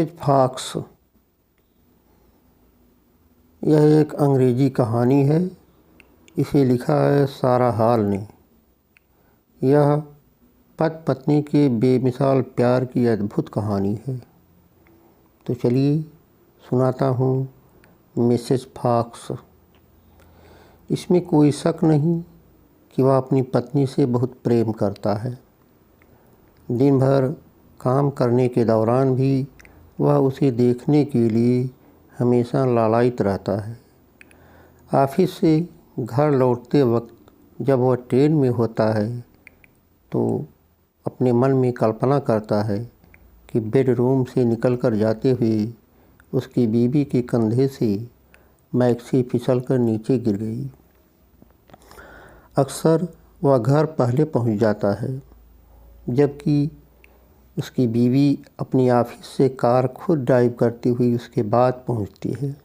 Mrs fox. यह एक अंग्रेजी कहानी है। इसे लिखा है सारा हॉल ने। यह पति पत्नी के बेमिसाल प्यार की अद्भुत कहानी है। तो चलिए सुनाता हूँ मिसेज फॉक्स। इसमें कोई शक नहीं कि वह अपनी पत्नी से बहुत प्रेम करता है। दिन भर काम करने के दौरान भी वह उसे देखने के लिए हमेशा लालायित रहता है। ऑफिस से घर लौटते वक्त जब वह ट्रेन में होता है तो अपने मन में कल्पना करता है कि बेडरूम से निकलकर जाते हुए उसकी बीवी के कंधे से मैक्सी फिसलकर नीचे गिर गई। अक्सर वह घर पहले पहुंच जाता है, जबकि उसकी बीवी अपनी ऑफिस से कार खुद ड्राइव करती हुई उसके बाद पहुंचती है।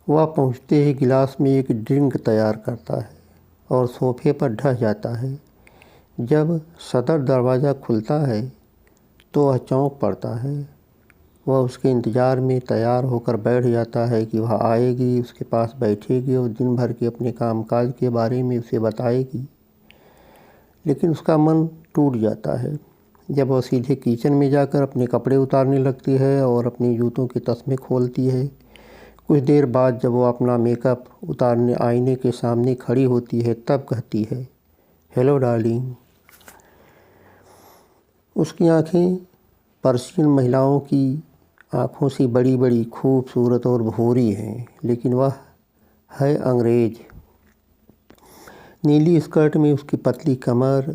वह पहुंचते ही गिलास में एक ड्रिंक तैयार करता है और सोफे पर ढह जाता है। जब सदर दरवाज़ा खुलता है तो वह चौंक पड़ता है। वह उसके इंतज़ार में तैयार होकर बैठ जाता है कि वह आएगी, उसके पास बैठेगी और दिन भर के अपने कामकाज के बारे में उसे बताएगी। लेकिन उसका मन टूट जाता है जब वह सीधे किचन में जाकर अपने कपड़े उतारने लगती है और अपने जूतों के तस्मे खोलती है। कुछ देर बाद जब वह अपना मेकअप उतारने आईने के सामने खड़ी होती है तब कहती है, हेलो डार्लिंग। उसकी आंखें पर्शियन महिलाओं की आँखों से बड़ी बड़ी, खूबसूरत और भूरी हैं, लेकिन वह है अंग्रेज। नीली स्कर्ट में उसकी पतली कमर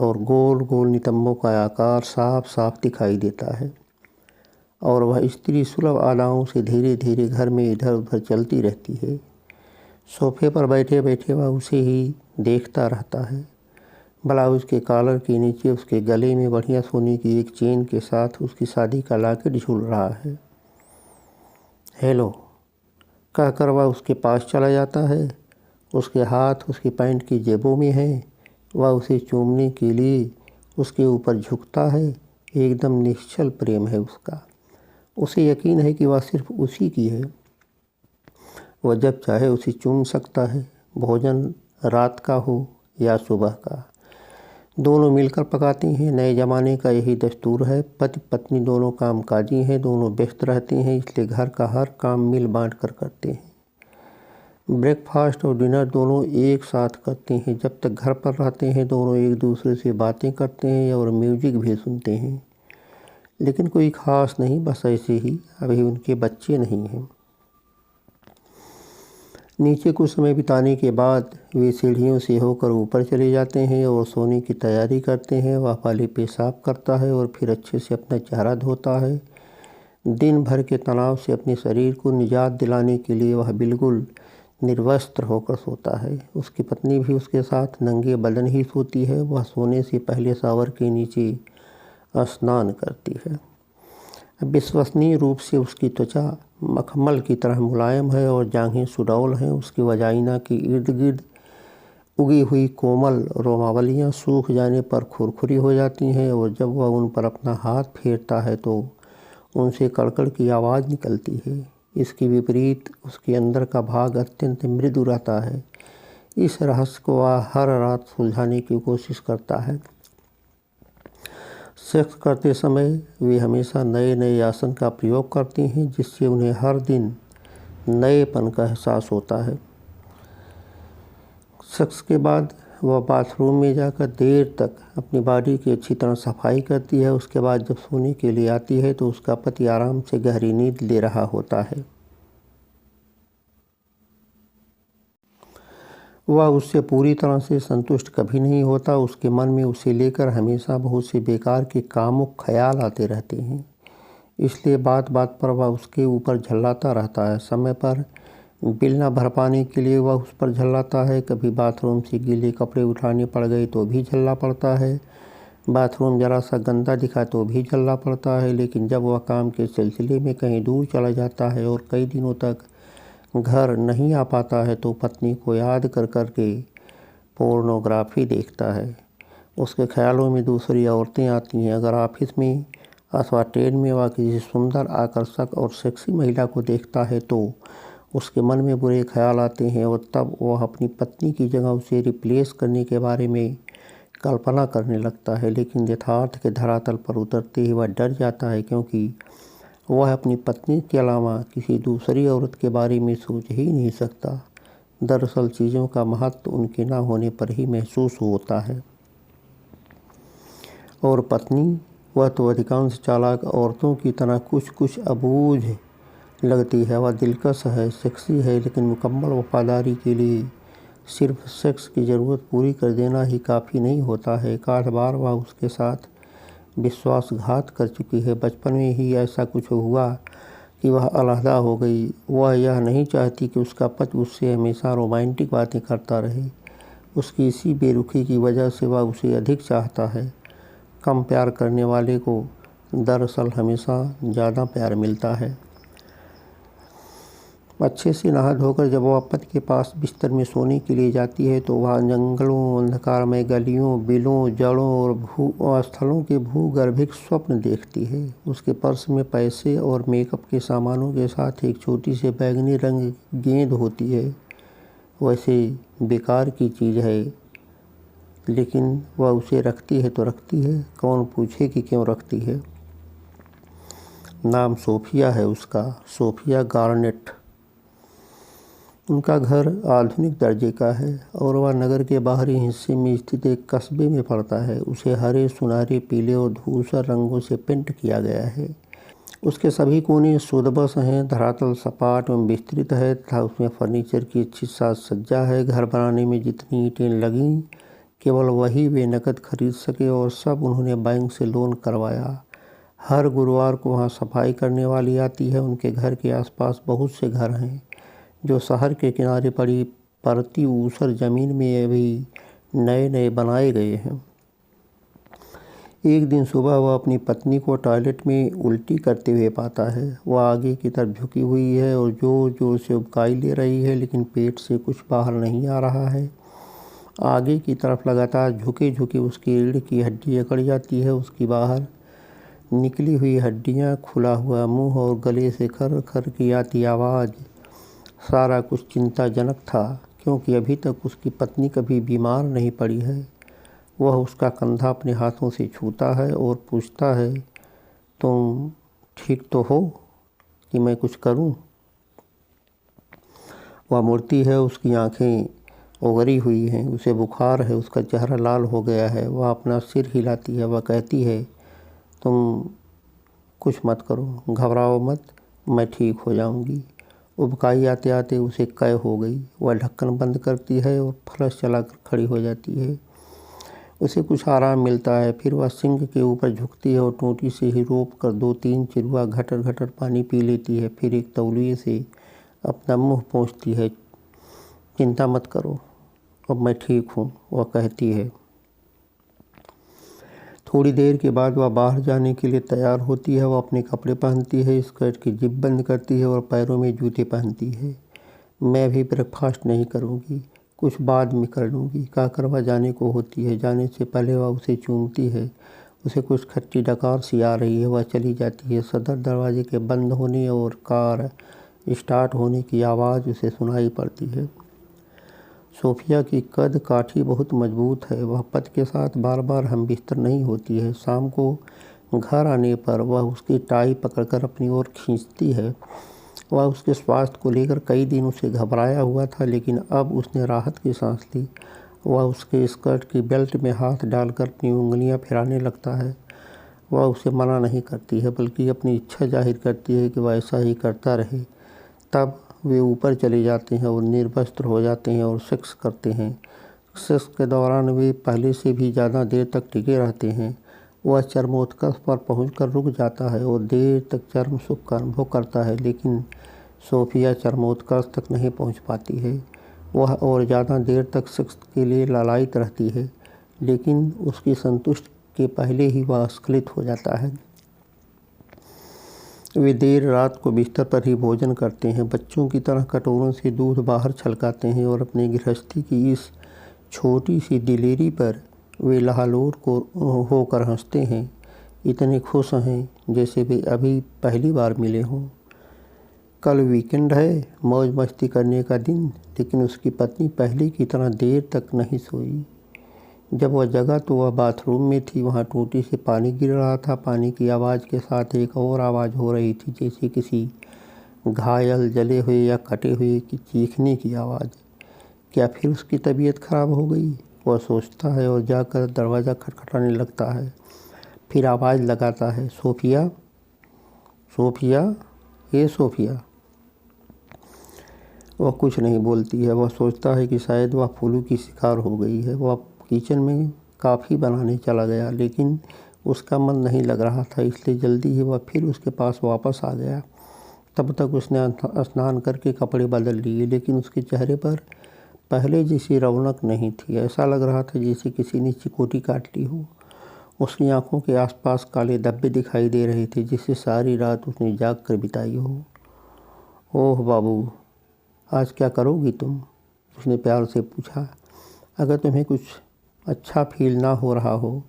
और गोल गोल नितंबों का आकार साफ साफ दिखाई देता है और वह स्त्री सुलभ अदाओं से धीरे धीरे घर में इधर उधर चलती रहती है। सोफे पर बैठे बैठे वह उसे ही देखता रहता है। ब्लाउज के कॉलर के नीचे उसके गले में बढ़िया सोने की एक चेन के साथ उसकी शादी का लॉकेट झूल रहा है। हेलो कहकर वह उसके पास चला जाता है। उसके हाथ उसकी पैंट की जेबों में हैं। वह उसे चूमने के लिए उसके ऊपर झुकता है। एकदम निश्चल प्रेम है उसका। उसे यकीन है कि वह सिर्फ उसी की है। वह जब चाहे उसे चूम सकता है, भोजन रात का हो या सुबह का। दोनों मिलकर पकाते हैं। नए ज़माने का यही दस्तूर है। पति पत्नी दोनों कामकाजी हैं, दोनों व्यस्त रहते हैं, इसलिए घर का हर काम मिल बांट कर करते हैं। ब्रेकफास्ट और डिनर दोनों एक साथ करते हैं। जब तक घर पर रहते हैं दोनों एक दूसरे से बातें करते हैं और म्यूजिक भी सुनते हैं, लेकिन कोई ख़ास नहीं, बस ऐसे ही। अभी उनके बच्चे नहीं हैं। नीचे कुछ समय बिताने के बाद वे सीढ़ियों से होकर ऊपर चले जाते हैं और सोने की तैयारी करते हैं। वह पहले पेशाब करता है और फिर अच्छे से अपना चेहरा धोता है। दिन भर के तनाव से अपने शरीर को निजात दिलाने के लिए वह बिल्कुल निर्वस्त्र होकर सोता है। उसकी पत्नी भी उसके साथ नंगे बदन ही सोती है। वह सोने से पहले शावर के नीचे स्नान करती है। विश्वसनीय रूप से उसकी त्वचा मखमल की तरह मुलायम है और जांघें सुडौल हैं। उसकी वजाइना के इर्द गिर्द उगी हुई कोमल रोमावलियाँ सूख जाने पर खुरखुरी हो जाती हैं और जब वह उन पर अपना हाथ फेरता है तो उनसे कड़कड़ की आवाज़ निकलती है। इसके विपरीत उसके अंदर का भाग अत्यंत मृदु रहता है। इस रहस्य को वह हर रात सुलझाने की कोशिश करता है। सेक्स करते समय वे हमेशा नए नए आसन का प्रयोग करती हैं, जिससे उन्हें हर दिन नएपन का एहसास होता है। सेक्स के बाद वह बाथरूम में जाकर देर तक अपनी बॉडी की अच्छी तरह सफाई करती है। उसके बाद जब सोने के लिए आती है तो उसका पति आराम से गहरी नींद ले रहा होता है। वह उससे पूरी तरह से संतुष्ट कभी नहीं होता। उसके मन में उसे लेकर हमेशा बहुत से बेकार के कामुक ख्याल आते रहते हैं, इसलिए बात बात पर वह उसके ऊपर झल्लाता रहता है। समय पर बिल न भर पाने के लिए वह उस पर झल्लाता है। कभी बाथरूम से गीले कपड़े उठाने पड़ गए तो भी झल्ला पड़ता है। बाथरूम ज़रा सा गंदा दिखा तो भी झल्ला पड़ता है। लेकिन जब वह काम के सिलसिले में कहीं दूर चला जाता है और कई दिनों तक घर नहीं आ पाता है तो पत्नी को याद कर कर के पोर्नोग्राफी देखता है। उसके ख्यालों में दूसरी औरतें आती हैं। अगर ऑफिस में अथवा ट्रेन में वह किसी सुंदर, आकर्षक और सेक्सी महिला को देखता है तो उसके मन में बुरे ख्याल आते हैं और तब वह अपनी पत्नी की जगह उसे रिप्लेस करने के बारे में कल्पना करने लगता है। लेकिन यथार्थ के धरातल पर उतरते ही वह डर जाता है, क्योंकि वह अपनी पत्नी के अलावा किसी दूसरी औरत के बारे में सोच ही नहीं सकता। दरअसल चीज़ों का महत्व उनके ना होने पर ही महसूस होता है। और पत्नी, वह तो अधिकांश चालाक औरतों की तरह कुछ कुछ अबूझ लगती है। वह दिलकश है, सेक्सी है, लेकिन मुकम्मल वफादारी के लिए सिर्फ सेक्स की ज़रूरत पूरी कर देना ही काफ़ी नहीं होता है। 1-8 बार वह उसके साथ विश्वासघात कर चुकी है। बचपन में ही ऐसा कुछ हुआ कि वह अलहदा हो गई। वह यह नहीं चाहती कि उसका पति उससे हमेशा रोमांटिक बातें करता रहे। उसकी इसी बेरुखी की वजह से वह उसे अधिक चाहता है। कम प्यार करने वाले को दरअसल हमेशा ज़्यादा प्यार मिलता है। अच्छे से नहा धोकर जब वह पति के पास बिस्तर में सोने के लिए जाती है तो वह जंगलों, अंधकारमय गलियों, बिलों, जड़ों और स्थलों के भूगर्भिक स्वप्न देखती है। उसके पर्स में पैसे और मेकअप के सामानों के साथ एक छोटी सी बैंगनी रंग गेंद होती है। वैसे बेकार की चीज़ है, लेकिन वह उसे रखती है तो रखती है। कौन पूछे कि क्यों रखती है। नाम सोफिया है उसका, सोफिया गार्नेट। उनका घर आधुनिक दर्जे का है और वह नगर के बाहरी हिस्से में स्थित एक कस्बे में पड़ता है। उसे हरे, सुनहरे, पीले और धूसर रंगों से पेंट किया गया है। उसके सभी कोने सुदबस हैं, धरातल सपाट एवं विस्तृत है तथा उसमें फर्नीचर की अच्छी साज सज्जा है। घर बनाने में जितनी ईंटें लगीं केवल वही वे नकद खरीद सके और सब उन्होंने बैंक से लोन करवाया। हर गुरुवार को वहाँ सफाई करने वाली आती है। उनके घर के आसपास बहुत से घर हैं जो शहर के किनारे पड़ी परती ऊसर ज़मीन में अभी नए नए बनाए गए हैं। एक दिन सुबह वह अपनी पत्नी को टॉयलेट में उल्टी करते हुए पाता है। वह आगे की तरफ झुकी हुई है और जोर जोर से उबकाई ले रही है, लेकिन पेट से कुछ बाहर नहीं आ रहा है। आगे की तरफ लगातार झुके झुके उसकी रीढ़ की हड्डी अकड़ जाती है। उसकी बाहर निकली हुई हड्डियाँ, खुला हुआ मुँह और गले से खर खर की आती आवाज़, सारा कुछ चिंताजनक था, क्योंकि अभी तक उसकी पत्नी कभी बीमार नहीं पड़ी है। वह उसका कंधा अपने हाथों से छूता है और पूछता है, तुम ठीक तो हो कि मैं कुछ करूं? वह मुड़ती है, उसकी आंखें उगरी हुई हैं, उसे बुखार है, उसका चेहरा लाल हो गया है। वह अपना सिर हिलाती है। वह कहती है, तुम कुछ मत करो, घबराओ मत, मैं ठीक हो जाऊंगी। उबकाई आते आते उसे कै हो गई। वह ढक्कन बंद करती है और फलस चलाकर खड़ी हो जाती है। उसे कुछ आराम मिलता है। फिर वह सिंक के ऊपर झुकती है और टोंटी से ही रोक कर 2-3 चिरुआ घटर घटर पानी पी लेती है। फिर एक तौलिए से अपना मुंह पोंछती है। चिंता मत करो, अब मैं ठीक हूँ, वह कहती है। थोड़ी देर के बाद वह बाहर जाने के लिए तैयार होती है। वह अपने कपड़े पहनती है, स्कर्ट की जिप बंद करती है और पैरों में जूते पहनती है। मैं अभी ब्रेकफास्ट नहीं करूँगी, कुछ बाद में कर लूँगी कहकर वह जाने को होती है। जाने से पहले वह उसे चूमती है। उसे कुछ खट्टी डकार सी आ रही है। वह चली जाती है। सदर दरवाजे के बंद होने और कार स्टार्ट होने की आवाज़ उसे सुनाई पड़ती है। सोफिया की कद काठी बहुत मजबूत है। वह पति के साथ बार बार हम बिस्तर नहीं होती है। शाम को घर आने पर वह उसकी टाई पकड़कर अपनी ओर खींचती है। वह उसके स्वास्थ्य को लेकर कई दिन उसे घबराया हुआ था, लेकिन अब उसने राहत की सांस ली। वह उसके स्कर्ट की बेल्ट में हाथ डालकर अपनी उंगलियां फिराने लगता है। वह उसे मना नहीं करती है, बल्कि अपनी इच्छा जाहिर करती है कि वह ऐसा ही करता रहे। तब वे ऊपर चले जाते हैं और निर्वस्त्र हो जाते हैं और सेक्स करते हैं। सेक्स के दौरान वे पहले से भी ज़्यादा देर तक टिके रहते हैं। वह चरमोत्कर्ष पर पहुंचकर रुक जाता है और देर तक चरम सुख का अनुभव करता है, लेकिन सोफिया चरमोत्कर्ष तक नहीं पहुंच पाती है। वह और ज़्यादा देर तक सेक्स के लिए लालायित रहती है, लेकिन उसकी संतुष्टि के पहले ही वह स्खलित हो जाता है। वे देर रात को बिस्तर पर ही भोजन करते हैं, बच्चों की तरह कटोरों से दूध बाहर छलकाते हैं और अपनी गृहस्थी की इस छोटी सी दिलेरी पर वे लाहौर को होकर हंसते हैं। इतने खुश हैं जैसे वे अभी पहली बार मिले हों। कल वीकेंड है, मौज मस्ती करने का दिन, लेकिन उसकी पत्नी पहले की तरह देर तक नहीं सोई। जब वह जगा तो वह बाथरूम में थी। वहाँ टूटी से पानी गिर रहा था। पानी की आवाज़ के साथ एक और आवाज़ हो रही थी, जैसे किसी घायल, जले हुए या कटे हुए की चीखने की आवाज़। क्या फिर उसकी तबीयत खराब हो गई? वह सोचता है और जाकर दरवाज़ा खटखटाने लगता है। फिर आवाज़ लगाता है, सोफिया, सोफिया, ये सोफिया। वह कुछ नहीं बोलती है। वह सोचता है कि शायद वह फ्लू की शिकार हो गई है। वह किचन में कॉफ़ी बनाने चला गया, लेकिन उसका मन नहीं लग रहा था, इसलिए जल्दी ही वह फिर उसके पास वापस आ गया। तब तक उसने स्नान करके कपड़े बदल लिए, लेकिन उसके चेहरे पर पहले जैसी रौनक नहीं थी। ऐसा लग रहा था जैसे किसी ने चिकोटी काट ली हो। उसकी आंखों के आसपास काले धब्बे दिखाई दे रहे थे, जिससे सारी रात उसने जाग कर बिताई हो। ओह बाबू, आज क्या करोगी तुम? उसने प्यार से पूछा। अगर तुम्हें कुछ अच्छा फील ना हो रहा हो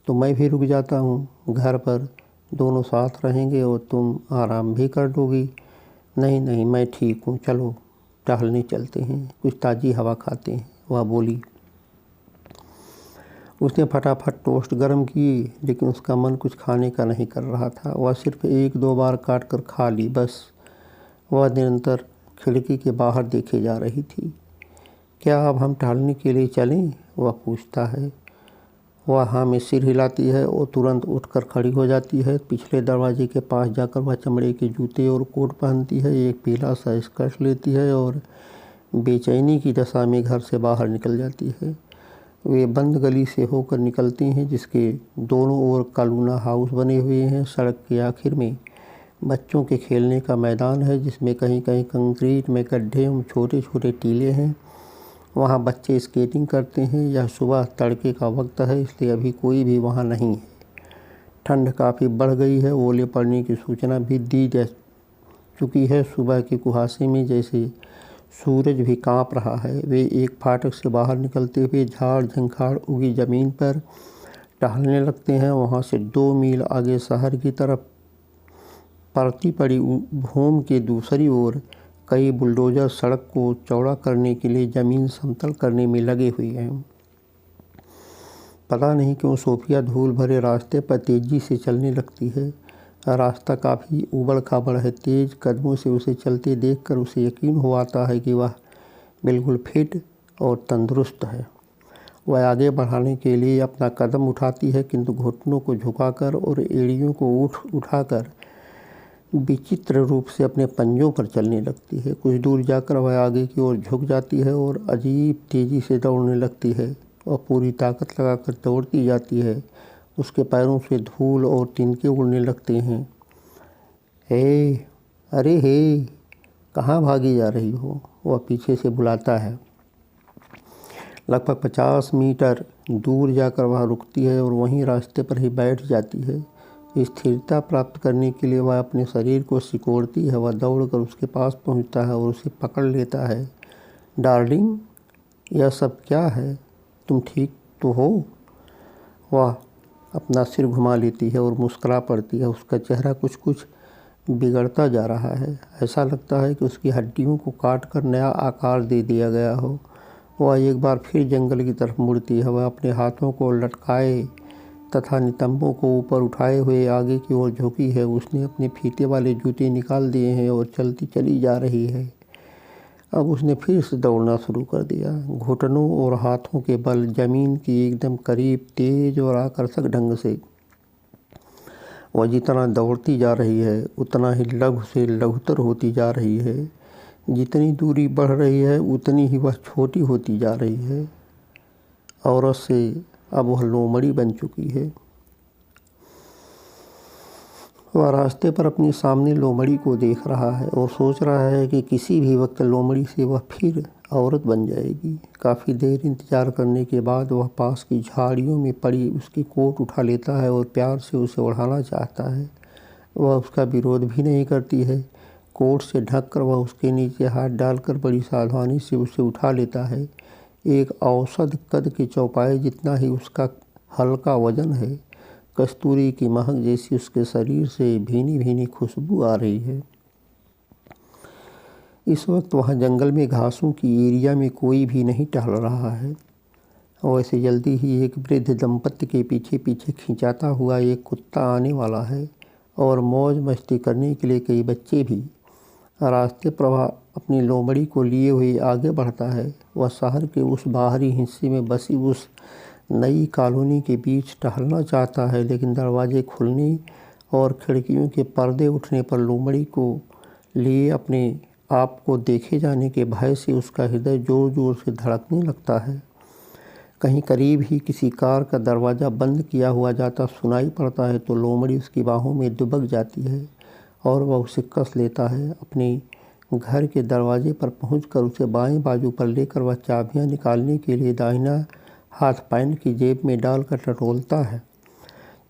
तो मैं भी रुक जाता हूँ। घर पर दोनों साथ रहेंगे और तुम आराम भी कर लोगी। नहीं नहीं, मैं ठीक हूँ, चलो टहलने चलते हैं, कुछ ताज़ी हवा खाते हैं, वह बोली। उसने फटाफट टोस्ट गर्म किए, लेकिन उसका मन कुछ खाने का नहीं कर रहा था। वह सिर्फ एक दो बार काट कर खा ली, बस। वह निरंतर खिड़की के बाहर देखे जा रही थी। क्या अब हम टहलने के लिए चलें? वह पूछता है। वह हाँ में सिर हिलाती है और तुरंत उठकर खड़ी हो जाती है। पिछले दरवाजे के पास जाकर वह चमड़े के जूते और कोट पहनती है, एक पीला सा स्कर्ट लेती है और बेचैनी की दशा में घर से बाहर निकल जाती है। वे बंद गली से होकर निकलती हैं, जिसके दोनों ओर कॉलोना हाउस बने हुए हैं। सड़क के आखिर में बच्चों के खेलने का मैदान है, जिसमें कहीं कहीं कंक्रीट में गड्ढे और छोटे छोटे टीले हैं। वहाँ बच्चे स्केटिंग करते हैं। यह सुबह तड़के का वक्त है, इसलिए अभी कोई भी वहाँ नहीं है। ठंड काफ़ी बढ़ गई है। ओले पड़ने की सूचना भी दी जा चुकी है। सुबह के कुहासे में जैसे सूरज भी कांप रहा है। वे एक फाटक से बाहर निकलते हुए झाड़ झंखाड़ उगी ज़मीन पर टहलने लगते हैं। वहाँ से 2 मील आगे शहर की तरफ परती पड़ी भूमि के दूसरी ओर कई बुलडोजर सड़क को चौड़ा करने के लिए ज़मीन समतल करने में लगे हुए हैं। पता नहीं क्यों सोफिया धूल भरे रास्ते पर तेज़ी से चलने लगती है। रास्ता काफ़ी उबड़ खाबड़ है। तेज़ कदमों से उसे चलते देखकर उसे यकीन हो आता है कि वह बिल्कुल फिट और तंदुरुस्त है। वह आगे बढ़ाने के लिए अपना कदम उठाती है, किंतु घुटनों को झुकाकर और एड़ियों को उठाकर विचित्र रूप से अपने पंजों पर चलने लगती है। कुछ दूर जाकर वह आगे की ओर झुक जाती है और अजीब तेज़ी से दौड़ने लगती है। वह पूरी ताकत लगाकर दौड़ती जाती है। उसके पैरों से धूल और तिनके उड़ने लगते हैं। हे, अरे हे, कहाँ भागी जा रही हो? वह पीछे से बुलाता है। लगभग 50 मीटर दूर जाकर वह रुकती है और वहीं रास्ते पर ही बैठ जाती है। स्थिरता प्राप्त करने के लिए वह अपने शरीर को सिकोड़ती है। वह दौड़कर उसके पास पहुंचता है और उसे पकड़ लेता है। डार्लिंग, यह सब क्या है? तुम ठीक तो हो? वह अपना सिर घुमा लेती है और मुस्कुरा पड़ती है। उसका चेहरा कुछ कुछ बिगड़ता जा रहा है। ऐसा लगता है कि उसकी हड्डियों को काट कर नया आकार दे दिया गया हो। वह एक बार फिर जंगल की तरफ मुड़ती है। वह अपने हाथों को लटकाए तथा नितंबों को ऊपर उठाए हुए आगे की ओर झुकी है। उसने अपने फीते वाले जूते निकाल दिए हैं और चलती चली जा रही है। अब उसने फिर से दौड़ना शुरू कर दिया, घुटनों और हाथों के बल जमीन की एकदम करीब, तेज और आकर्षक ढंग से। वह जितना दौड़ती जा रही है उतना ही लघु से लघुतर होती जा रही है। जितनी दूरी बढ़ रही है उतनी ही वह छोटी होती जा रही है। औरत से अब वह लोमड़ी बन चुकी है। वह रास्ते पर अपनी सामने लोमड़ी को देख रहा है और सोच रहा है कि किसी भी वक्त लोमड़ी से वह फिर औरत बन जाएगी। काफ़ी देर इंतज़ार करने के बाद वह पास की झाड़ियों में पड़ी उसकी कोट उठा लेता है और प्यार से उसे ओढ़ाना चाहता है। वह उसका विरोध भी नहीं करती है। कोट से ढककर वह उसके नीचे हाथ डालकर बड़ी सावधानी से उसे उठा लेता है। एक औसत कद के चौपाई जितना ही उसका हल्का वजन है। कस्तूरी की महक जैसी उसके शरीर से भीनी भीनी खुशबू आ रही है। इस वक्त वहाँ जंगल में घासों की एरिया में कोई भी नहीं टहल रहा है। वैसे जल्दी ही एक वृद्ध दंपत्ति के पीछे पीछे खिंचाता हुआ एक कुत्ता आने वाला है और मौज मस्ती करने के लिए कई बच्चे भी। रास्ते पर वह अपनी लोमड़ी को लिए हुए आगे बढ़ता है। वह शहर के उस बाहरी हिस्से में बसी उस नई कॉलोनी के बीच टहलना चाहता है, लेकिन दरवाजे खुलने और खिड़कियों के पर्दे उठने पर लोमड़ी को लिए अपने आप को देखे जाने के भय से उसका हृदय जोर जोर से धड़कने लगता है। कहीं करीब ही किसी कार का दरवाज़ा बंद किया हुआ जाता सुनाई पड़ता है तो लोमड़ी उसकी बाहों में दुबक जाती है और वह उसे कस लेता है। अपने घर के दरवाजे पर पहुंचकर उसे बाएं बाजू पर लेकर वह चाबियां निकालने के लिए दाहिना हाथ पैंट की जेब में डालकर टटोलता है।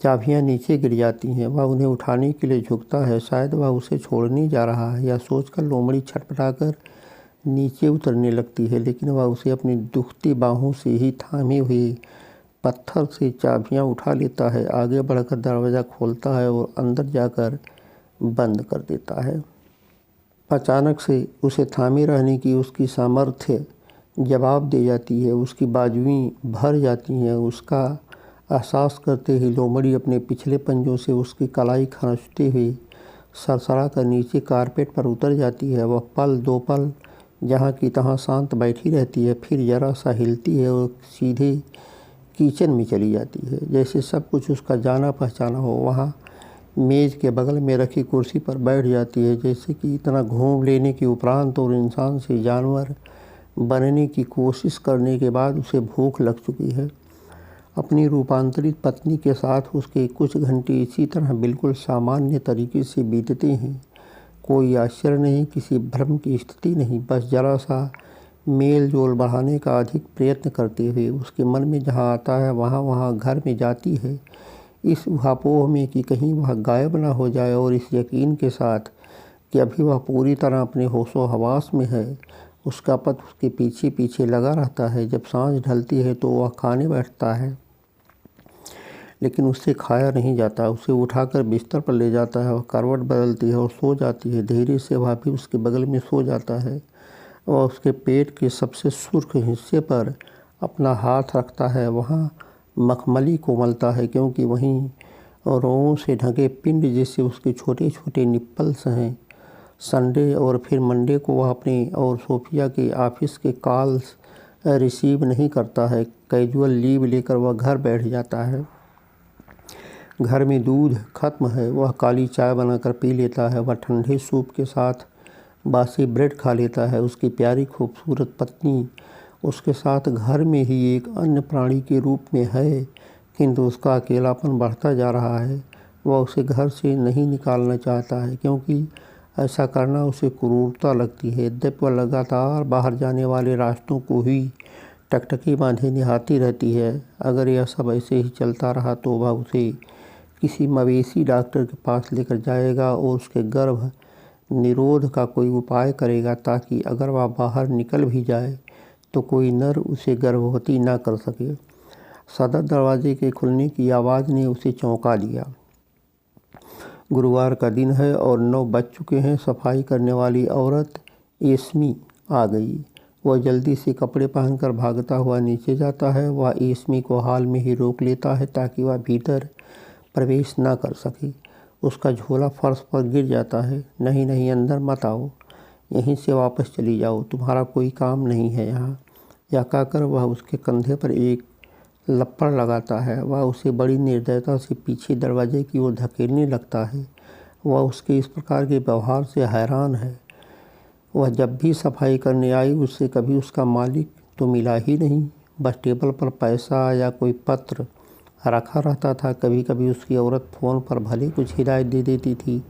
चाबियां नीचे गिर जाती हैं। वह उन्हें उठाने के लिए झुकता है, शायद वह उसे छोड़ने जा रहा है। यह सोचकर लोमड़ी छटपटाकर नीचे उतरने लगती है, लेकिन वह उसे अपनी दुखती बाहों से ही थामे हुए पत्थर से चाबियां उठा लेता है, आगे बढ़कर दरवाज़ा खोलता है और अंदर जाकर बंद कर देता है। अचानक से उसे थामे रहने की उसकी सामर्थ्य जवाब दे जाती है। उसकी बाजुएं भर जाती हैं। उसका एहसास करते ही लोमड़ी अपने पिछले पंजों से उसकी कलाई खींचते हुए सरसरा कर नीचे कारपेट पर उतर जाती है। वह पल दो पल जहाँ की तहाँ शांत बैठी रहती है, फिर जरा सा हिलती है और सीधे किचन में चली जाती है, जैसे सब कुछ उसका जाना पहचाना हो। वहाँ मेज़ के बगल में रखी कुर्सी पर बैठ जाती है, जैसे कि इतना घूम लेने के उपरांत और इंसान से जानवर बनने की कोशिश करने के बाद उसे भूख लग चुकी है। अपनी रूपांतरित पत्नी के साथ उसके कुछ घंटे इसी तरह बिल्कुल सामान्य तरीके से बीतते हैं। कोई आश्चर्य नहीं, किसी भ्रम की स्थिति नहीं, बस जरा सा मेल जोल बढ़ाने का अधिक प्रयत्न करते हुए उसके मन में जहाँ आता है वहाँ घर में जाती है, इस ऊहापोह में कि कहीं वह गायब ना हो जाए और इस यकीन के साथ कि अभी वह पूरी तरह अपने होशो हवास में है। उसका पति उसके पीछे पीछे लगा रहता है। जब सांझ ढलती है तो वह खाने बैठता है, लेकिन उससे खाया नहीं जाता। उसे उठाकर बिस्तर पर ले जाता है। वह करवट बदलती है और सो जाती है। धीरे से वह भी उसके बगल में सो जाता है। वह उसके पेट के सबसे सुर्ख हिस्से पर अपना हाथ रखता है। वहाँ मखमली कोमलता है, क्योंकि वहीं रोओं से ढके पिंड जैसे उसके छोटे छोटे निप्पल्स हैं। संडे और फिर मंडे को वह अपने और सोफिया के ऑफिस के कॉल्स रिसीव नहीं करता है। कैजुअल लीव लेकर वह घर बैठ जाता है। घर में दूध खत्म है। वह काली चाय बनाकर पी लेता है। वह ठंडे सूप के साथ बासी ब्रेड खा लेता है। उसकी प्यारी खूबसूरत पत्नी उसके साथ घर में ही एक अन्य प्राणी के रूप में है, किंतु उसका अकेलापन बढ़ता जा रहा है। वह उसे घर से नहीं निकालना चाहता है, क्योंकि ऐसा करना उसे क्रूरता लगती है। यद्यपि वह लगातार बाहर जाने वाले रास्तों को ही टकटकी बांधे निहारती रहती है। अगर यह सब ऐसे ही चलता रहा तो वह उसे किसी मवेशी डॉक्टर के पास लेकर जाएगा और उसके गर्भ निरोध का कोई उपाय करेगा, ताकि अगर वह बाहर निकल भी जाए तो कोई नर उसे गर्भवती ना कर सके। सदर दरवाजे के खुलने की आवाज़ ने उसे चौंका दिया। गुरुवार का दिन है और 9 बज चुके हैं। सफाई करने वाली औरत एस्मी आ गई। वह जल्दी से कपड़े पहनकर भागता हुआ नीचे जाता है। वह एस्मी को हाल में ही रोक लेता है ताकि वह भीतर प्रवेश ना कर सके। उसका झोला फर्श पर गिर जाता है। नहीं नहीं, अंदर मत आओ, यहीं से वापस चली जाओ, तुम्हारा कोई काम नहीं है यहाँ। यह कहकर वह उसके कंधे पर एक लपड़ लगाता है। वह उसे बड़ी निर्दयता से पीछे दरवाजे की ओर धकेलने लगता है। वह उसके इस प्रकार के व्यवहार से हैरान है। वह जब भी सफाई करने आई उससे कभी उसका मालिक तो मिला ही नहीं। बस टेबल पर पैसा या कोई पत्र रखा रहता था। कभी कभी उसकी औरत फ़ोन पर भले कुछ हिदायत दे देती थी,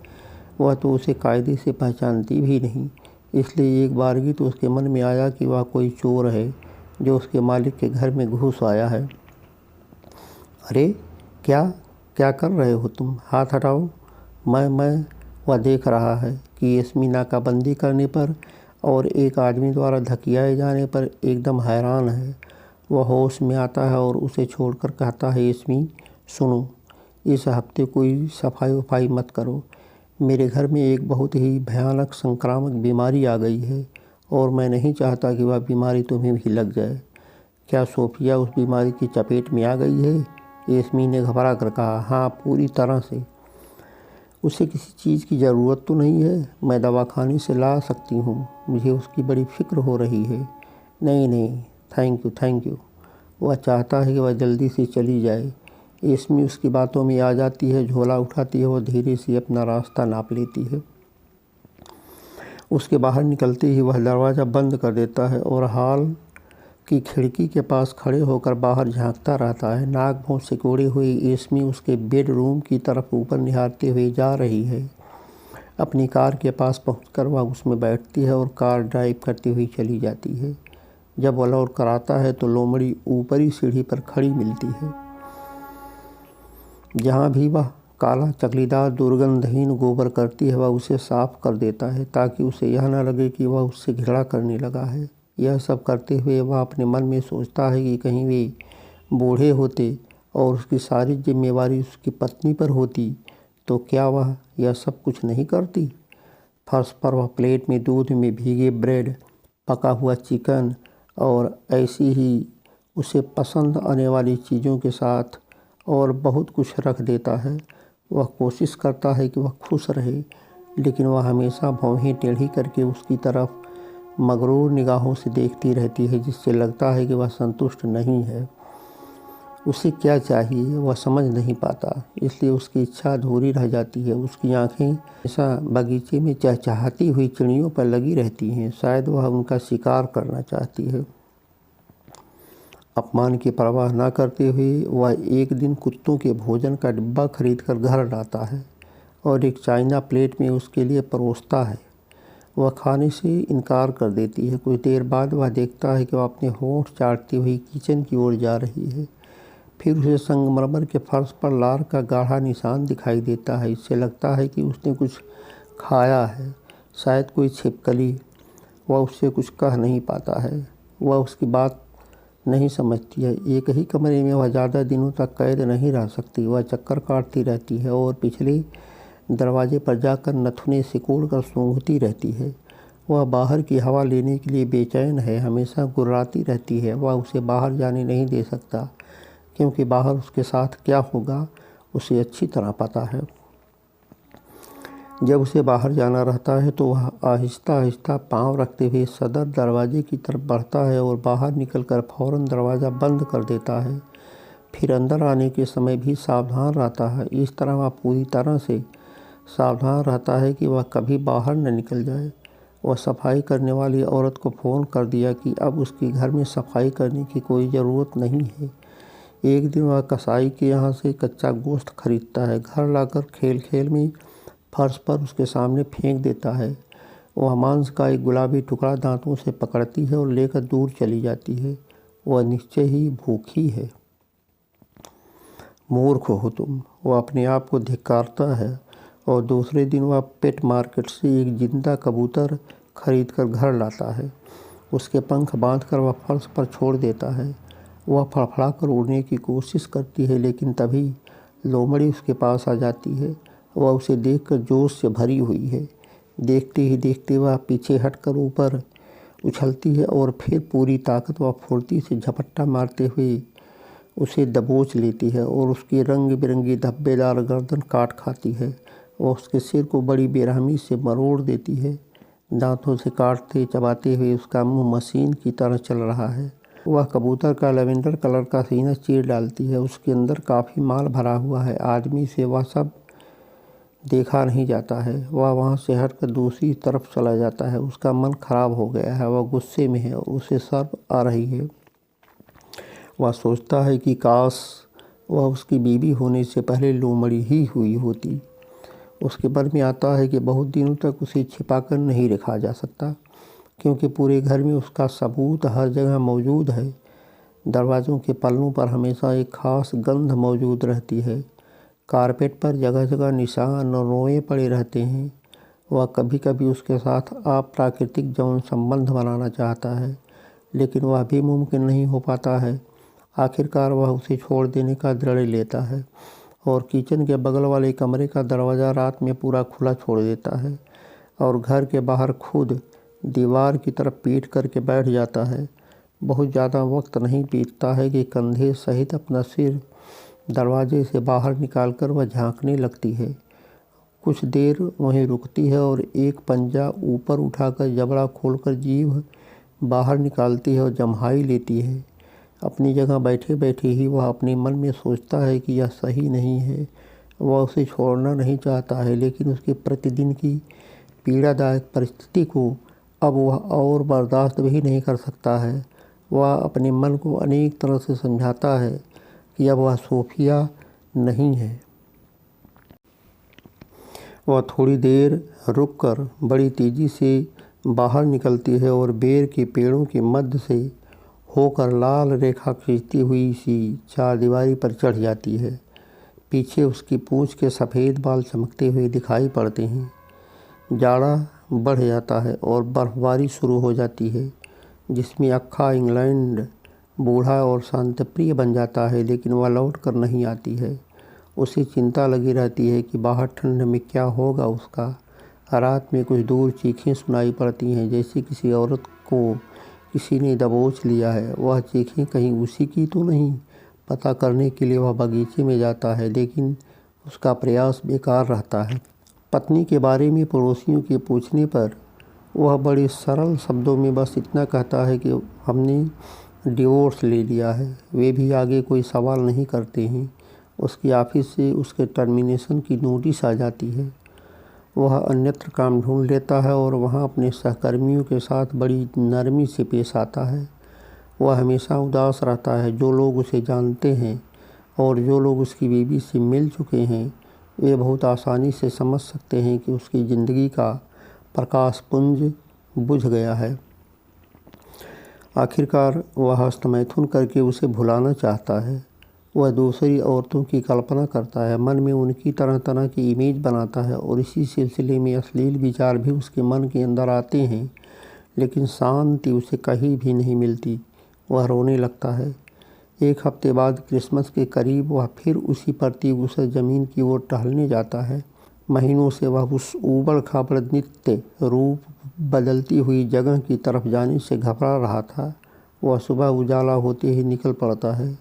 वह तो उसे कायदे से पहचानती भी नहीं। इसलिए एक बारगी तो उसके मन में आया कि वह कोई चोर है जो उसके मालिक के घर में घुस आया है। अरे क्या क्या कर रहे हो तुम? हाथ हटाओ। मैं वह देख रहा है कि एस्मी नाकाबंदी करने पर और एक आदमी द्वारा धकियाए जाने पर एकदम हैरान है। वह होश में आता है और उसे छोड़कर कहता है, एस्मी सुनो, इस हफ्ते कोई सफाई वफाई मत करो। मेरे घर में एक बहुत ही भयानक संक्रामक बीमारी आ गई है और मैं नहीं चाहता कि वह बीमारी तुम्हें भी लग जाए। क्या सोफिया उस बीमारी की चपेट में आ गई है? एस्मी ने घबरा कर कहा। हाँ, पूरी तरह से। उसे किसी चीज़ की ज़रूरत तो नहीं है? मैं दवाखाने से ला सकती हूँ, मुझे उसकी बड़ी फ़िक्र हो रही है। नहीं नहीं, थैंक यू। वह चाहता है कि वह जल्दी से चली जाए। एस्मी उसकी बातों में आ जाती है, झोला उठाती है और धीरे से अपना रास्ता नाप लेती है। उसके बाहर निकलते ही वह दरवाज़ा बंद कर देता है और हॉल की खिड़की के पास खड़े होकर बाहर झांकता रहता है। नाक भौं सिकोड़े हुई एस्मी उसके बेडरूम की तरफ ऊपर निहारते हुए जा रही है। अपनी कार के पास पहुंचकर वह उसमें बैठती है और कार ड्राइव करती हुई चली जाती है। जब वह लौट कर आता है तो लोमड़ी ऊपरी सीढ़ी पर खड़ी मिलती है। जहाँ भी वह काला चकलीदार दुर्गंधहीन गोबर करती है वह उसे साफ कर देता है ताकि उसे यह न लगे कि वह उससे घृणा करने लगा है। यह सब करते हुए वह अपने मन में सोचता है कि कहीं वे बूढ़े होते और उसकी सारी जिम्मेवारी उसकी पत्नी पर होती तो क्या वह यह सब कुछ नहीं करती। फर्श पर वह प्लेट में दूध में भीगे ब्रेड, पका हुआ चिकन और ऐसी ही उसे पसंद आने वाली चीज़ों के साथ और बहुत कुछ रख देता है। वह कोशिश करता है कि वह खुश रहे, लेकिन वह हमेशा भौहें टेढ़ी करके उसकी तरफ मगरूर निगाहों से देखती रहती है, जिससे लगता है कि वह संतुष्ट नहीं है। उसे क्या चाहिए वह समझ नहीं पाता, इसलिए उसकी इच्छा अधूरी रह जाती है। उसकी आंखें हमेशा बगीचे में चहचहाती हुई चिड़ियों पर लगी रहती हैं। शायद वह उनका शिकार करना चाहती है। अपमान की परवाह न करते हुए वह एक दिन कुत्तों के भोजन का डिब्बा खरीदकर घर लाता है और एक चाइना प्लेट में उसके लिए परोसता है। वह खाने से इनकार कर देती है। कुछ देर बाद वह देखता है कि वह अपने होंठ चाटती हुई किचन की ओर जा रही है। फिर उसे संगमरमर के फर्श पर लार का गाढ़ा निशान दिखाई देता है। इससे लगता है कि उसने कुछ खाया है, शायद कोई छिपकली। वह उससे कुछ कह नहीं पाता है, वह उसकी बात नहीं समझती है। एक ही कमरे में वह ज़्यादा दिनों तक कैद नहीं रह सकती। वह चक्कर काटती रहती है और पिछले दरवाजे पर जाकर नथुने सिकोड़ कर सूंघती रहती है। वह बाहर की हवा लेने के लिए बेचैन है, हमेशा गुर्राती रहती है। वह उसे बाहर जाने नहीं दे सकता, क्योंकि बाहर उसके साथ क्या होगा उसे अच्छी तरह पता है। जब उसे बाहर जाना रहता है तो वह आहिस्ता आहिस्ता पांव रखते हुए सदर दरवाजे की तरफ बढ़ता है और बाहर निकलकर फौरन दरवाज़ा बंद कर देता है। फिर अंदर आने के समय भी सावधान रहता है। इस तरह वह पूरी तरह से सावधान रहता है कि वह कभी बाहर न निकल जाए। वह सफाई करने वाली औरत को फ़ोन कर दिया कि अब उसके घर में सफाई करने की कोई ज़रूरत नहीं है। एक दिन वह कसाई के यहाँ से कच्चा गोश्त खरीदता है। घर लाकर खेल खेल में फर्श पर उसके सामने फेंक देता है। वह मांस का एक गुलाबी टुकड़ा दांतों से पकड़ती है और लेकर दूर चली जाती है। वह निश्चय ही भूखी है। मूर्ख हो तुम, वह अपने आप को धिक्कारता है और दूसरे दिन वह पेट मार्केट से एक जिंदा कबूतर खरीद कर घर लाता है। उसके पंख बांधकर वह फर्श पर छोड़ देता है। वह फड़फड़ाकर उड़ने की कोशिश करती है, लेकिन तभी लोमड़ी उसके पास आ जाती है। वह उसे देखकर जोश से भरी हुई है। देखते ही देखते वह पीछे हटकर ऊपर उछलती है और फिर पूरी ताकत व फुर्ती से झपट्टा मारते हुए उसे दबोच लेती है और उसकी रंग बिरंगी धब्बेदार गर्दन काट खाती है। वह उसके सिर को बड़ी बेरहमी से मरोड़ देती है। दांतों से काटते चबाते हुए उसका मुंह मशीन की तरह चल रहा है। वह कबूतर का लैवेंडर कलर का सीना चीर डालती है। उसके अंदर काफ़ी माल भरा हुआ है। आदमी से वह सब देखा नहीं जाता है। वह वहाँ से हटकर दूसरी तरफ चला जाता है। उसका मन खराब हो गया है। वह गुस्से में है और उसे शर्म आ रही है। वह सोचता है कि काश वह उसकी बीवी होने से पहले लोमड़ी ही हुई होती। उसके मन में आता है कि बहुत दिनों तक उसे छिपाकर नहीं रखा जा सकता, क्योंकि पूरे घर में उसका सबूत हर जगह मौजूद है। दरवाज़ों के पल्लों पर हमेशा एक खास गंध मौजूद रहती है। कारपेट पर जगह जगह निशान और रोए पड़े रहते हैं। वह कभी कभी उसके साथ अप्राकृतिक यौन संबंध बनाना चाहता है, लेकिन वह भी मुमकिन नहीं हो पाता है। आखिरकार वह उसे छोड़ देने का दृढ़ लेता है और किचन के बगल वाले कमरे का दरवाज़ा रात में पूरा खुला छोड़ देता है और घर के बाहर खुद दीवार की तरफ पीट करके बैठ जाता है। बहुत ज़्यादा वक्त नहीं बीतता है कि कंधे सहित अपना सिर दरवाजे से बाहर निकालकर वह झांकने लगती है। कुछ देर वहीं रुकती है और एक पंजा ऊपर उठाकर जबड़ा खोलकर जीभ बाहर निकालती है और जम्हाई लेती है। अपनी जगह बैठे बैठे ही वह अपने मन में सोचता है कि यह सही नहीं है। वह उसे छोड़ना नहीं चाहता है, लेकिन उसके प्रतिदिन की पीड़ादायक परिस्थिति को अब वह और बर्दाश्त भी नहीं कर सकता है। वह अपने मन को अनेक तरह से समझाता है कि अब वह सोफिया नहीं है। वह थोड़ी देर रुककर बड़ी तेज़ी से बाहर निकलती है और बेर के पेड़ों के मध्य से होकर लाल रेखा खींचती हुई सी चारदीवारी पर चढ़ जाती है। पीछे उसकी पूंछ के सफ़ेद बाल चमकते हुए दिखाई पड़ते हैं। जाड़ा बढ़ जाता है और बर्फबारी शुरू हो जाती है, जिसमें अक्खा इंग्लैंड बूढ़ा और शांतप्रिय बन जाता है, लेकिन वह लौट कर नहीं आती है। उसे चिंता लगी रहती है कि बाहर ठंड में क्या होगा उसका। रात में कुछ दूर चीखें सुनाई पड़ती हैं, जैसे किसी औरत को किसी ने दबोच लिया है। वह चीखें कहीं उसी की तो नहीं, पता करने के लिए वह बगीचे में जाता है, लेकिन उसका प्रयास बेकार रहता है। पत्नी के बारे में पड़ोसियों के पूछने पर वह बड़े सरल शब्दों में बस इतना कहता है कि हमने डिवोर्स ले लिया है। वे भी आगे कोई सवाल नहीं करते हैं। उसकी ऑफिस से उसके टर्मिनेशन की नोटिस आ जाती है। वह अन्यत्र काम ढूंढ लेता है और वहाँ अपने सहकर्मियों के साथ बड़ी नरमी से पेश आता है। वह हमेशा उदास रहता है। जो लोग उसे जानते हैं और जो लोग उसकी बीवी से मिल चुके हैं, वे बहुत आसानी से समझ सकते हैं कि उसकी ज़िंदगी का प्रकाश पुंज बुझ गया है। आखिरकार वह हस्तमैथुन करके उसे भुलाना चाहता है। वह दूसरी औरतों की कल्पना करता है, मन में उनकी तरह तरह की इमेज बनाता है और इसी सिलसिले में अश्लील विचार भी उसके मन के अंदर आते हैं, लेकिन शांति उसे कहीं भी नहीं मिलती। वह रोने लगता है। एक हफ्ते बाद क्रिसमस के करीब वह फिर उसी प्रतिगुसर ज़मीन की ओर टहलने जाता है। महीनों से वह उस ऊबड़ खाबड़ नित्य रूप बदलती हुई जगह की तरफ जाने से घबरा रहा था। वह सुबह उजाला होते ही निकल पड़ता है।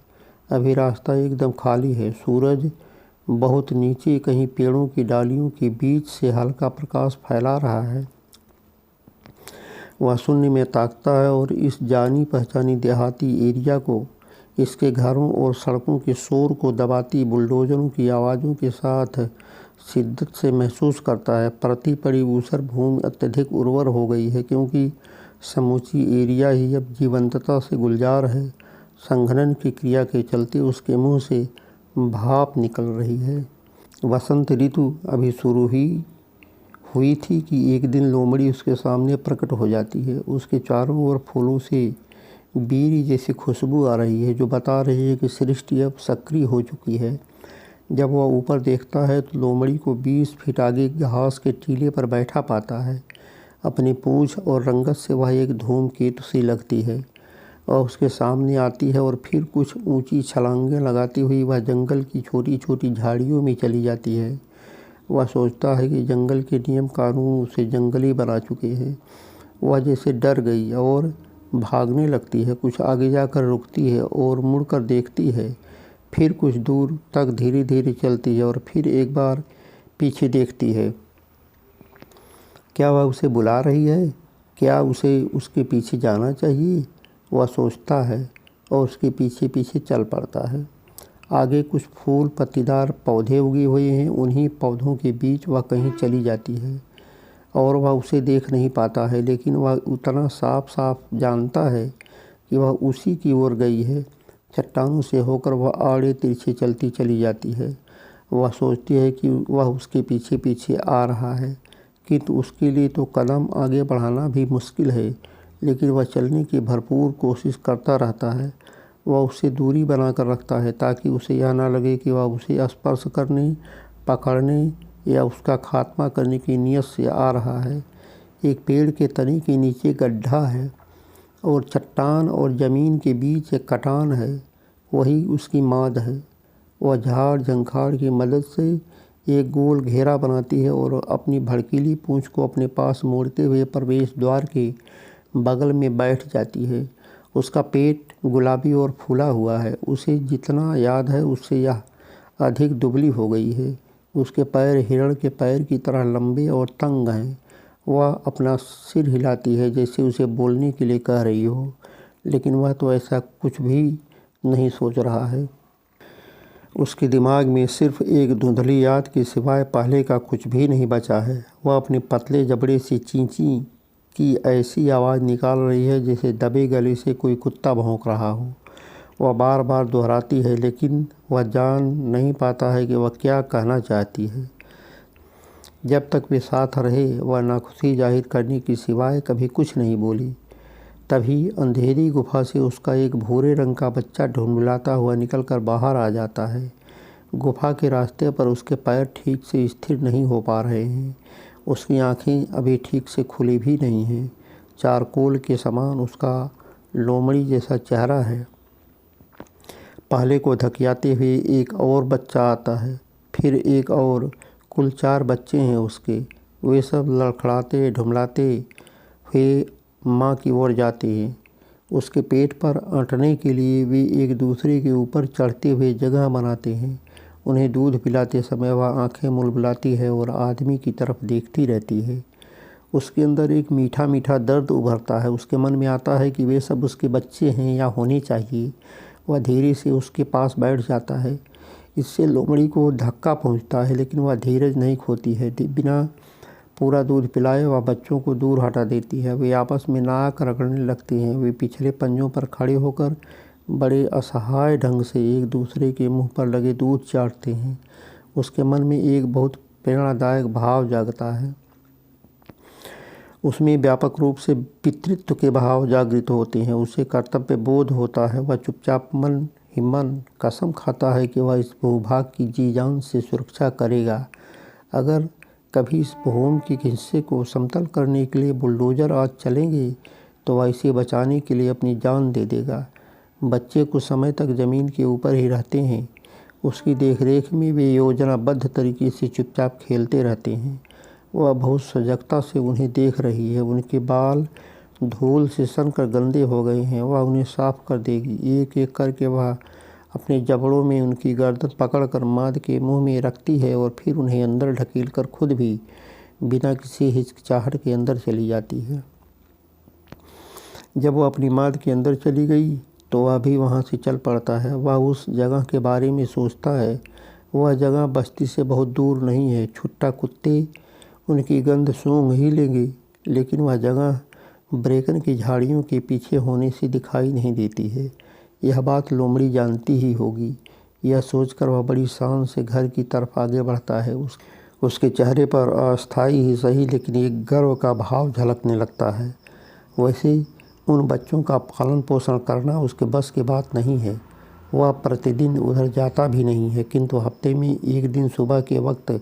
अभी रास्ता एकदम खाली है। सूरज बहुत नीचे कहीं पेड़ों की डालियों के बीच से हल्का प्रकाश फैला रहा है। वह शून्य में ताकता है और इस जानी पहचानी देहाती एरिया को, इसके घरों और सड़कों के शोर को दबाती बुलडोजरों की आवाज़ों के साथ शिद्दत से महसूस करता है। परती पड़ी ऊसर भूमि अत्यधिक उर्वर हो गई है, क्योंकि समूची एरिया ही अब जीवंतता से गुलजार है। संघनन की क्रिया के चलते उसके मुंह से भाप निकल रही है। वसंत ऋतु अभी शुरू ही हुई थी कि एक दिन लोमड़ी उसके सामने प्रकट हो जाती है। उसके चारों ओर फूलों से बीरी जैसी खुशबू आ रही है, जो बता रही है कि सृष्टि अब सक्रिय हो चुकी है। जब वह ऊपर देखता है तो लोमड़ी को 20 फीट आगे घास के टीले पर बैठा पाता है। अपनी पूंछ और रंगत से वह एक धूमकेतु सी लगती है और उसके सामने आती है और फिर कुछ ऊंची छलांगें लगाती हुई वह जंगल की छोटी छोटी झाड़ियों में चली जाती है। वह सोचता है कि जंगल के नियम कानून उसे जंगली बना चुके हैं। वह जैसे डर गई और भागने लगती है। कुछ आगे जाकर रुकती है और मुड़कर देखती है। फिर कुछ दूर तक धीरे धीरे चलती है और फिर एक बार पीछे देखती है। क्या वह उसे बुला रही है? क्या उसे उसके पीछे जाना चाहिए? वह सोचता है और उसके पीछे पीछे चल पड़ता है। आगे कुछ फूल पत्तीदार पौधे उगे हुए हैं। उन्हीं पौधों के बीच वह कहीं चली जाती है और वह उसे देख नहीं पाता है, लेकिन वह उतना साफ साफ जानता है कि वह उसी की ओर गई है। चट्टानों से होकर वह आड़े तिरछे चलती चली जाती है। वह सोचती है कि वह उसके पीछे पीछे आ रहा है, किंतु उसके लिए तो कदम आगे बढ़ाना भी मुश्किल है, लेकिन वह चलने की भरपूर कोशिश करता रहता है। वह उससे दूरी बनाकर रखता है ताकि उसे यह ना लगे कि वह उसे स्पर्श करने, पकड़ने या उसका खात्मा करने की नीयत से आ रहा है। एक पेड़ के तने के नीचे गड्ढा है और चट्टान और ज़मीन के बीच एक कटान है। वही उसकी माद है। वह झाड़ झंखाड़ की मदद से एक गोल घेरा बनाती है और अपनी भड़कीली पूंछ को अपने पास मोड़ते हुए प्रवेश द्वार के बगल में बैठ जाती है। उसका पेट गुलाबी और फूला हुआ है। उसे जितना याद है उससे यह अधिक दुबली हो गई है। उसके पैर हिरण के पैर की तरह लंबे और तंग हैं। वह अपना सिर हिलाती है जैसे उसे बोलने के लिए कह रही हो, लेकिन वह तो ऐसा कुछ भी नहीं सोच रहा है। उसके दिमाग में सिर्फ एक धुंधली याद के सिवाय पहले का कुछ भी नहीं बचा है। वह अपने पतले जबड़े से चींची की ऐसी आवाज़ निकाल रही है जैसे दबे गले से कोई कुत्ता भौंक रहा हो। वह बार बार दोहराती है, लेकिन वह जान नहीं पाता है कि वह क्या कहना चाहती है। जब तक वे साथ रहे वह नाखुशी जाहिर करने के सिवाय कभी कुछ नहीं बोली। तभी अंधेरी गुफा से उसका एक भूरे रंग का बच्चा ढुंढुलाता हुआ निकलकर बाहर आ जाता है। गुफा के रास्ते पर उसके पैर ठीक से स्थिर नहीं हो पा रहे हैं। उसकी आंखें अभी ठीक से खुली भी नहीं हैं। चारकोल के समान उसका लोमड़ी जैसा चेहरा है। पहले को धकियाते हुए एक और बच्चा आता है, फिर एक और। कुल 4 बच्चे हैं उसके। वे सब लड़खड़ाते ढुमलाते हुए माँ की ओर जाते हैं। उसके पेट पर अँटने के लिए वे एक दूसरे के ऊपर चढ़ते हुए जगह बनाते हैं। उन्हें दूध पिलाते समय वह आंखें मुलबुलाती है और आदमी की तरफ देखती रहती है। उसके अंदर एक मीठा मीठा दर्द उभरता है। उसके मन में आता है कि वे सब उसके बच्चे हैं या होने चाहिए। वह धीरे से उसके पास बैठ जाता है। इससे लोमड़ी को धक्का पहुंचता है, लेकिन वह धीरज नहीं खोती है। बिना पूरा दूध पिलाए वह बच्चों को दूर हटा देती है। वे आपस में नाक रगड़ने लगते हैं। वे पिछले पंजों पर खड़े होकर बड़े असहाय ढंग से एक दूसरे के मुंह पर लगे दूध चाटते हैं। उसके मन में एक बहुत प्रेरणादायक भाव जागता है। उसमें व्यापक रूप से पितृत्व के भाव जागृत होते हैं। उसे कर्तव्य बोध होता है। वह चुपचाप मन ही मन कसम खाता है कि वह इस भूभाग की जी जान से सुरक्षा करेगा। अगर कभी इस भूमि के हिस्से को समतल करने के लिए बुलडोजर आज चलेंगे तो वह इसे बचाने के लिए अपनी जान दे देगा। बच्चे कुछ समय तक ज़मीन के ऊपर ही रहते हैं। उसकी देखरेख में वे योजनाबद्ध तरीके से चुपचाप खेलते रहते हैं। वह बहुत सजगता से उन्हें देख रही है। उनके बाल धूल से सनकर गंदे हो गए हैं। वह उन्हें साफ कर देगी। एक एक करके वह अपने जबड़ों में उनकी गर्दन पकड़कर माद के मुंह में रखती है और फिर उन्हें अंदर ढकेलकर खुद भी बिना किसी हिचकिचाहट के अंदर चली जाती है। जब वह अपनी माद के अंदर चली गई तो वह भी वहाँ से चल पड़ता है। वह उस जगह के बारे में सोचता है। वह जगह बस्ती से बहुत दूर नहीं है। छुट्टा कुत्ते उनकी गंध सूंघ ही लेंगे, लेकिन वह जगह ब्रेकन की झाड़ियों के पीछे होने से दिखाई नहीं देती है। यह बात लोमड़ी जानती ही होगी। यह सोचकर वह बड़ी शान से घर की तरफ आगे बढ़ता है। उसके चेहरे पर अस्थायी ही सही लेकिन एक गर्व का भाव झलकने लगता है। वैसे उन बच्चों का पालन पोषण करना उसके बस की बात नहीं है। वह प्रतिदिन उधर जाता भी नहीं है, किंतु हफ्ते में एक दिन सुबह के वक्त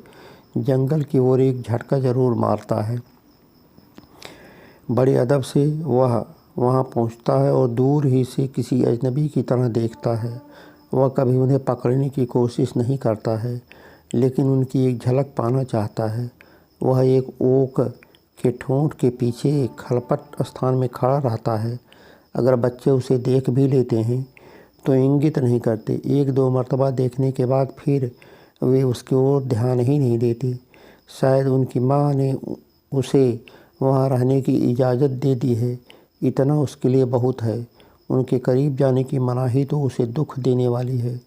जंगल की ओर एक झटका जरूर मारता है। बड़े अदब से वह वहाँ पहुँचता है और दूर ही से किसी अजनबी की तरह देखता है। वह कभी उन्हें पकड़ने की कोशिश नहीं करता है, लेकिन उनकी एक झलक पाना चाहता है। वह एक ओक के ठोंठ के पीछे एक खलपट स्थान में खड़ा रहता है। अगर बच्चे उसे देख भी लेते हैं तो इंगित नहीं करते। 1-2 मरतबा देखने के बाद फिर वे उसकी ओर ध्यान ही नहीं देते। शायद उनकी माँ ने उसे वहाँ रहने की इजाज़त दे दी है। इतना उसके लिए बहुत है। उनके करीब जाने की मनाही तो उसे दुख देने वाली है,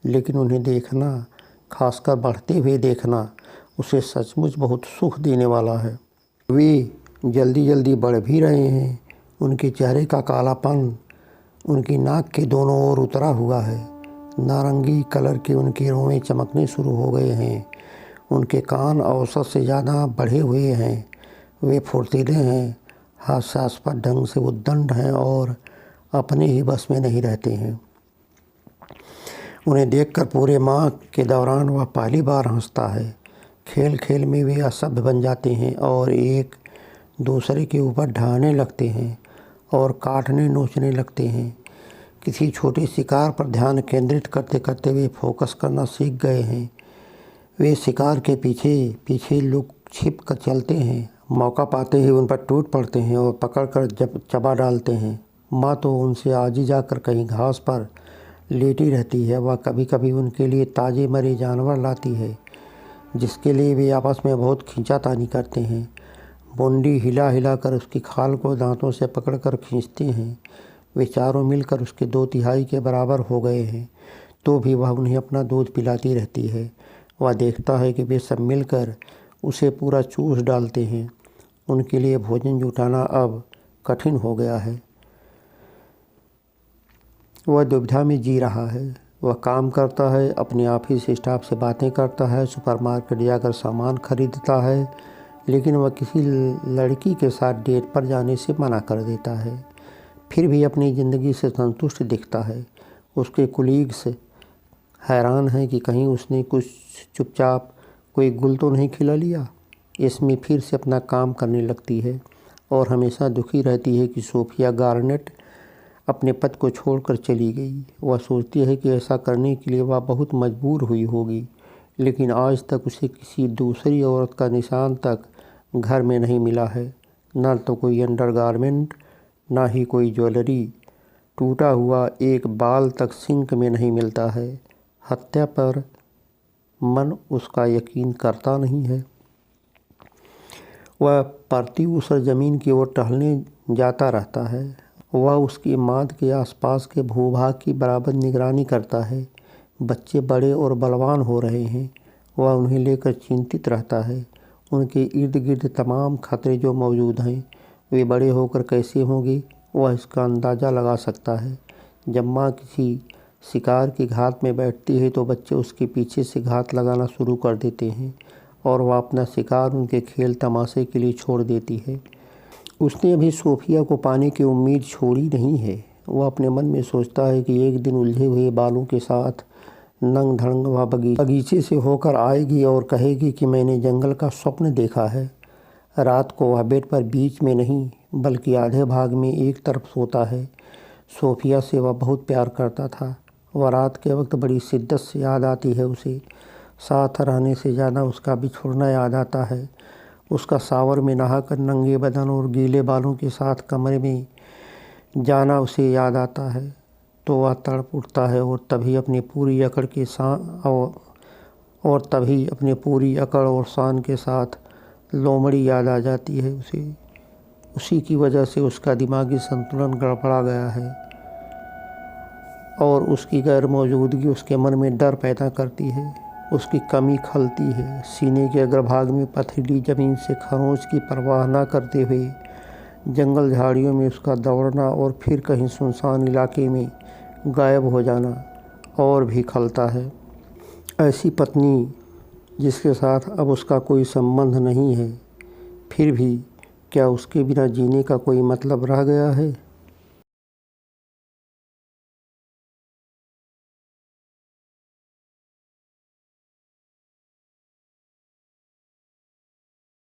लेकिन उन्हें देखना, खासकर बढ़ते हुए देखना, उसे सचमुच बहुत सुख देने वाला है। वे जल्दी जल्दी बढ़ भी रहे हैं। उनके चेहरे का कालापन उनकी नाक के दोनों ओर उतरा हुआ है। नारंगी कलर के उनके रोए चमकने शुरू हो गए हैं। उनके कान औसत से ज़्यादा बढ़े हुए हैं। वे फुर्तीले हैं, हास्यास्पद ढंग से उद्दंड हैं और अपने ही बस में नहीं रहते हैं। उन्हें देखकर पूरे माह के दौरान वह पहली बार हंसता है। खेल खेल में वे असभ्य बन जाते हैं और एक दूसरे के ऊपर ढाने लगते हैं और काटने नोचने लगते हैं। किसी छोटे शिकार पर ध्यान केंद्रित करते करते वे फोकस करना सीख गए हैं। वे शिकार के पीछे पीछे लुक छिप कर चलते हैं, मौका पाते ही उन पर टूट पड़ते हैं और पकड़कर जब चबा डालते हैं। माँ तो उनसे आज ही जाकर कहीं घास पर लेटी रहती है। वह कभी कभी उनके लिए ताजे मरे जानवर लाती है, जिसके लिए वे आपस में बहुत खींचातानी करते हैं। बोंडी हिला हिला कर उसकी खाल को दांतों से पकड़कर खींचते हैं। वे चारों मिलकर उसके 2/3 के बराबर हो गए हैं, तो भी वह उन्हें अपना दूध पिलाती रहती है। वह देखता है कि वे सब मिलकर उसे पूरा चूस डालते हैं। उनके लिए भोजन जुटाना अब कठिन हो गया है। वह दुविधा में जी रहा है। वह काम करता है, अपने ऑफिस स्टाफ से बातें करता है, सुपरमार्केट जाकर सामान खरीदता है, लेकिन वह किसी लड़की के साथ डेट पर जाने से मना कर देता है। फिर भी अपनी ज़िंदगी से संतुष्ट दिखता है। उसके कुलीग्स हैरान हैं कि कहीं उसने कुछ चुपचाप कोई गुल तो नहीं खिला लिया। इसमें फिर से अपना काम करने लगती है और हमेशा दुखी रहती है कि सोफिया गार्नेट अपने पद को छोड़कर चली गई। वह सोचती है कि ऐसा करने के लिए वह बहुत मजबूर हुई होगी, लेकिन आज तक उसे किसी दूसरी औरत का निशान तक घर में नहीं मिला है। न तो कोई अंडरगारमेंट, ना ही कोई ज्वेलरी। टूटा हुआ एक बाल तक सिंक में नहीं मिलता है। हत्या पर मन उसका यकीन करता नहीं है। वह प्रत्युषर ज़मीन की ओर टहलने जाता रहता है। वह उसकी माद के आसपास के भूभाग की बराबर निगरानी करता है। बच्चे बड़े और बलवान हो रहे हैं। वह उन्हें लेकर चिंतित रहता है। उनके इर्द गिर्द तमाम खतरे जो मौजूद हैं, वे बड़े होकर कैसे होंगे, वह इसका अंदाज़ा लगा सकता है। जब माँ किसी शिकार की घात में बैठती है तो बच्चे उसके पीछे से घात लगाना शुरू कर देते हैं और वह अपना शिकार उनके खेल तमाशे के लिए छोड़ देती है। उसने अभी सोफिया को पाने की उम्मीद छोड़ी नहीं है। वह अपने मन में सोचता है कि एक दिन उलझे हुए बालों के साथ नंग धड़ंग वह बगीचे से होकर आएगी और कहेगी कि मैंने जंगल का स्वप्न देखा है। रात को वह बेड पर बीच में नहीं बल्कि आधे भाग में एक तरफ सोता है। सोफिया से वह बहुत प्यार करता था। वह रात के वक्त बड़ी शिद्दत से याद आती है उसे। साथ रहने से ज़्यादा उसका बिछुड़ना याद आता है। उसका शावर में नहाकर नंगे बदन और गीले बालों के साथ कमरे में जाना उसे याद आता है तो वह तड़प उठता है और तभी अपनी पूरी अकड़ और शान के साथ लोमड़ी याद आ जाती है उसे। उसी की वजह से उसका दिमागी संतुलन गड़बड़ा गया है और उसकी गैर मौजूदगी उसके मन में डर पैदा करती है। उसकी कमी खलती है। सीने के अग्रभाग में पथरीली ज़मीन से खरोंच की परवाह न करते हुए जंगल झाड़ियों में उसका दौड़ना और फिर कहीं सुनसान इलाके में गायब हो जाना और भी खलता है। ऐसी पत्नी जिसके साथ अब उसका कोई संबंध नहीं है, फिर भी क्या उसके बिना जीने का कोई मतलब रह गया है?